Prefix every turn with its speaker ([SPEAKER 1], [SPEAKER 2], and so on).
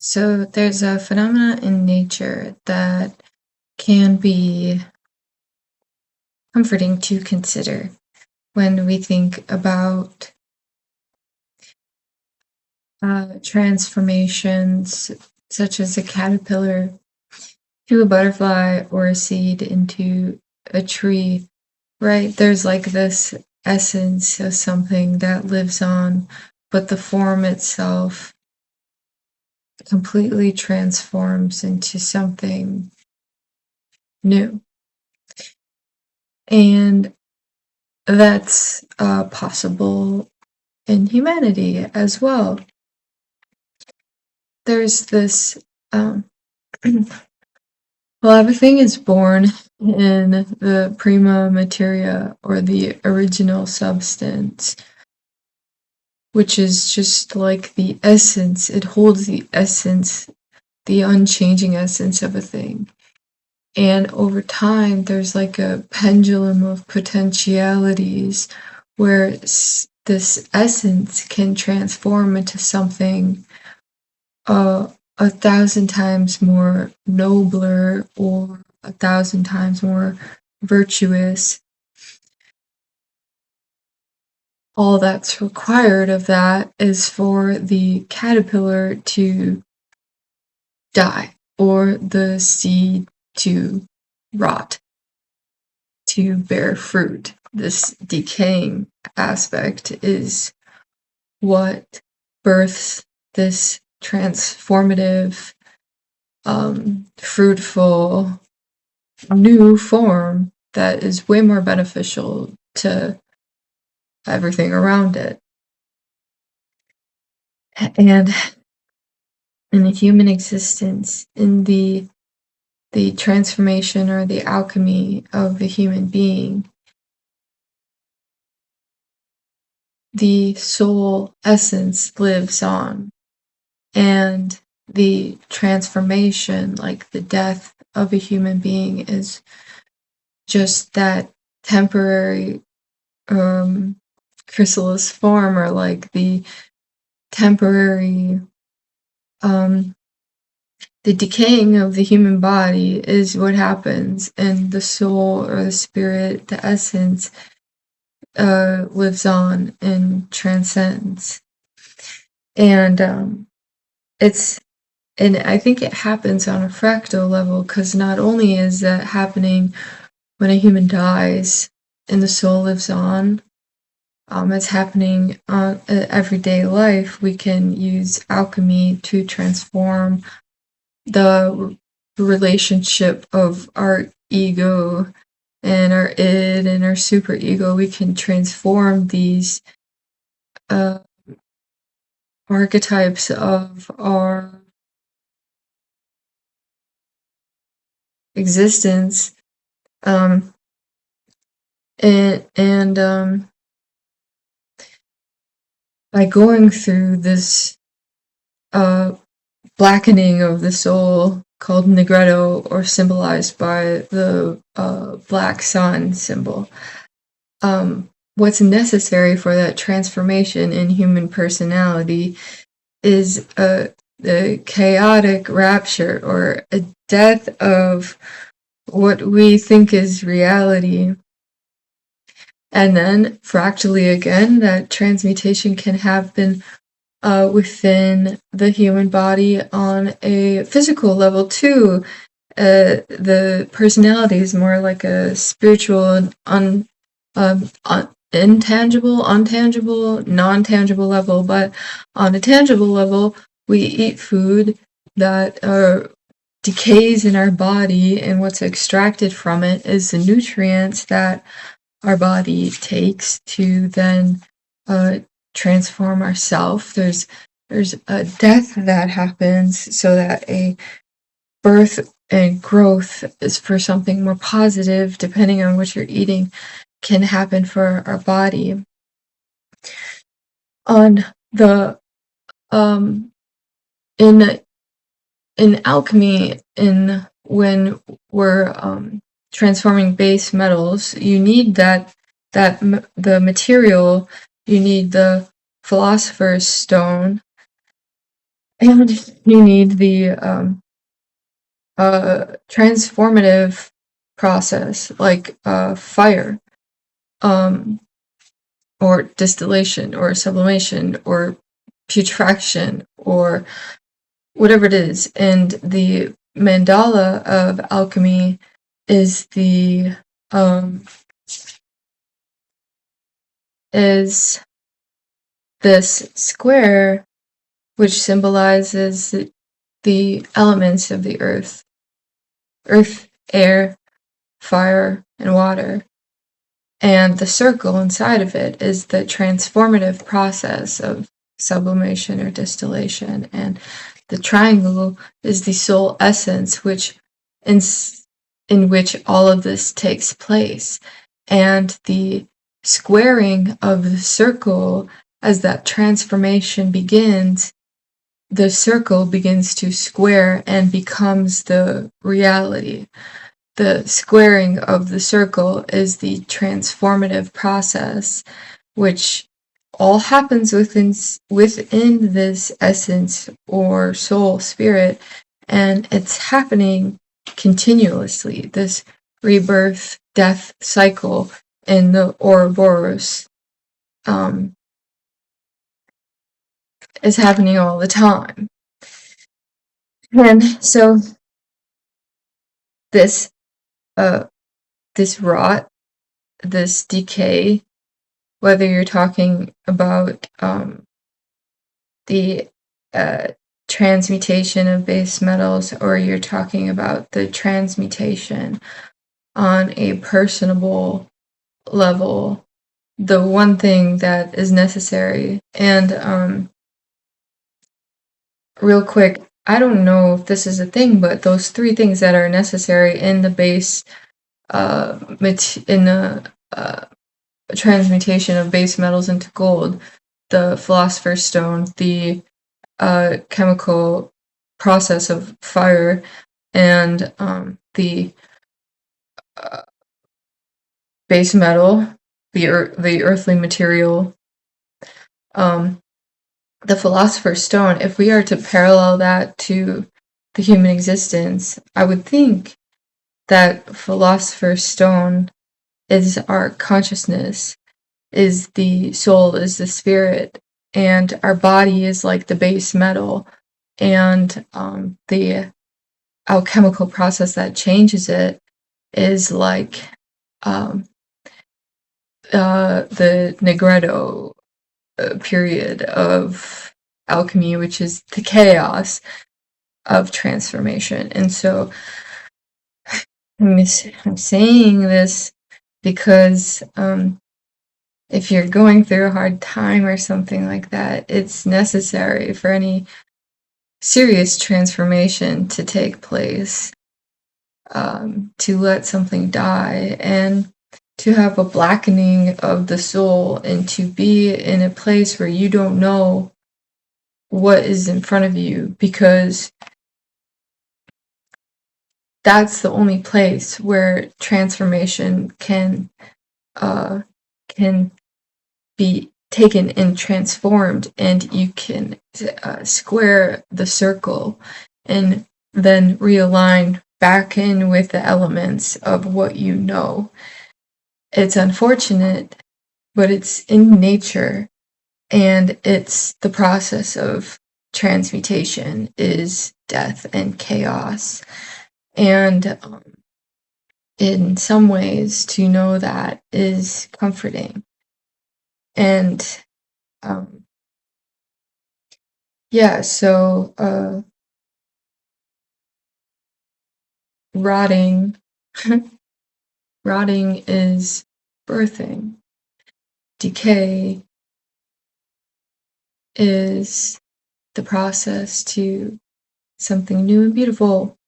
[SPEAKER 1] So there's a phenomena in nature that can be comforting to consider when we think about transformations such as a caterpillar to a butterfly or a seed into a tree, right? There's like this essence of something that lives on, but the form itself completely transforms into something new. And that's possible in humanity as well. There's this, well, everything is born in the prima materia, or the original substance, which is just like the essence. It holds the essence, the unchanging essence of a thing. And over time, there's like a pendulum of potentialities where this essence can transform into something 1,000 times more nobler or 1,000 times more virtuous. All that's required of that is for the caterpillar to die, or the seed to rot, to bear fruit. This decaying aspect is what births this transformative, fruitful, new form that is way more beneficial to everything around it. And in the human existence, in the transformation or the alchemy of the human being, the soul essence lives on, and the transformation, like the death of a human being, is just that temporary chrysalis form, or like the temporary the decaying of the human body is what happens, and the soul or the spirit, the essence, lives on and transcends. And and I think it happens on a fractal level, because not only is that happening when a human dies and the soul lives on, it's happening on everyday life. We can use alchemy to transform the relationship of our ego and our id and our superego. We can transform these archetypes of our existence, and by going through this blackening of the soul called Negretto, or symbolized by the black sun symbol. What's necessary for that transformation in human personality is a chaotic rapture, or a death of what we think is reality. And then, fractally again, that transmutation can happen within the human body on a physical level too. The personality is more like a spiritual, intangible, untangible, non-tangible level. But on a tangible level, we eat food that decays in our body, and what's extracted from it is the nutrients that our body takes to then transform ourselves. There's a death that happens so that a birth and growth is for something more positive, depending on what you're eating, can happen for our body. On the in alchemy, when we're transforming base metals, you need the material. You need the philosopher's stone, And you need the transformative process, like fire, um, or distillation, or sublimation, or putrefaction, or whatever it is. And the mandala of alchemy is the is this square which symbolizes the elements of the earth, air, fire, and water. And the circle inside of it is the transformative process of sublimation or distillation. And the triangle is the soul essence, in, in which all of this takes place. And the squaring of the circle, as that transformation begins, the circle begins to square and becomes the reality. The squaring of the circle is the transformative process, which all happens within this essence or soul spirit, and it's happening continuously. This rebirth death cycle in the Ouroboros is happening all the time. And so this this rot, this decay, whether you're talking about the transmutation of base metals, or you're talking about the transmutation on a personable level, the one thing that is necessary. And real quick, I don't know if this is a thing, but those three things that are necessary in the base in the transmutation of base metals into gold, the philosopher's stone, the chemical process of fire, and the base metal, the earthly material, the philosopher's stone. If we are to parallel that to the human existence, I would think that philosopher's stone is our consciousness, is the soul, is the spirit, and our body is like the base metal, and the alchemical process that changes it is like the Negretto period of alchemy, which is the chaos of transformation. And so I'm saying this because if you're going through a hard time or something like that, it's necessary for any serious transformation to take place, to let something die, and to have a blackening of the soul, and to be in a place where you don't know what is in front of you, because that's the only place where transformation can be taken and transformed, and you can square the circle and then realign back in with the elements of what you know. It's unfortunate, but it's in nature, and it's the process of transmutation is death and chaos. And in some ways, to know that is comforting. And yeah, so rotting rotting is birthing. Decay is the process to something new and beautiful.